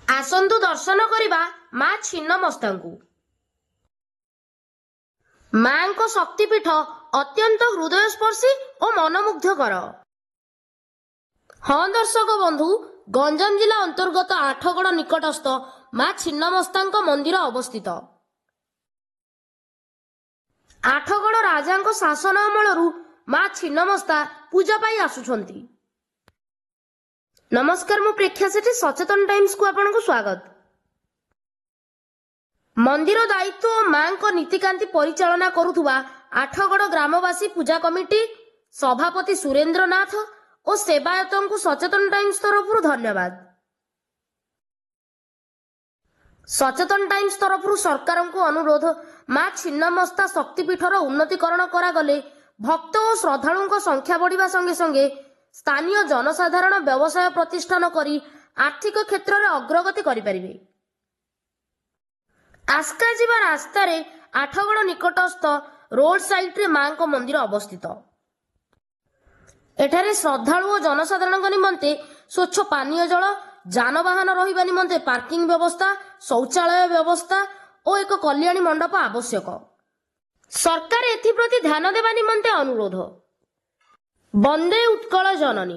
आसंतु दर्शन करिबा मा छिन्नमस्तांकु। मां शक्तिपीठ अत्यंत हृदयस्पर्शी और मनमुग्धकर। हाँ दर्शक बंधु, गंजाम जिला अंतर्गत आठगड़ निकटस्थ मां छिन्नमस्तांक मंदिर अवस्थित। आठगड़ राजांक शासन अमलरू मां छिन्नमस्ता पूजा पाई आसुछंती। नमस्कार, मु प्रेक्षा सेठी सचेतन टाइम्स को आपनको स्वागत। मंदिर दायित्व और मां को नीतिकांति परिचालना करुथुबा आठगड़ ग्रामवासी पूजा कमिटी सभापति सुरेंद्र नाथ और सेवायतों को सचेतन टाइम्स तरफ धन्यवाद। सचेतन टाइम्स तरफ सरकार को अनुरोध, मां छिन्नमस्ता शक्तिपीठर उन्नतीकरण करागले भक्त और श्रद्धालुओं संख्या बढ़िबा संगे संगे स्थानीय जनसाधारण व्यवसाय प्रतिष्ठान करी आर्थिक क्षेत्र में अग्रगति करिपारिबे। आस्का जीवा रास्ता रे आठगड़ निकटस्थ रोड साइड रे मां को मंदिर अवस्थित। एठारे श्रद्धालु और जनसाधारण निमंते स्वच्छ पानीय जल, जानवाहन रहिबा निमंते पार्किंग व्यवस्था, शौचालय व्यवस्था और एक कल्याणी मंडप आवश्यक। सरकार एथिप्रति ध्यान देवा निमंते अनुरोध। वंदे उत्कल जननी।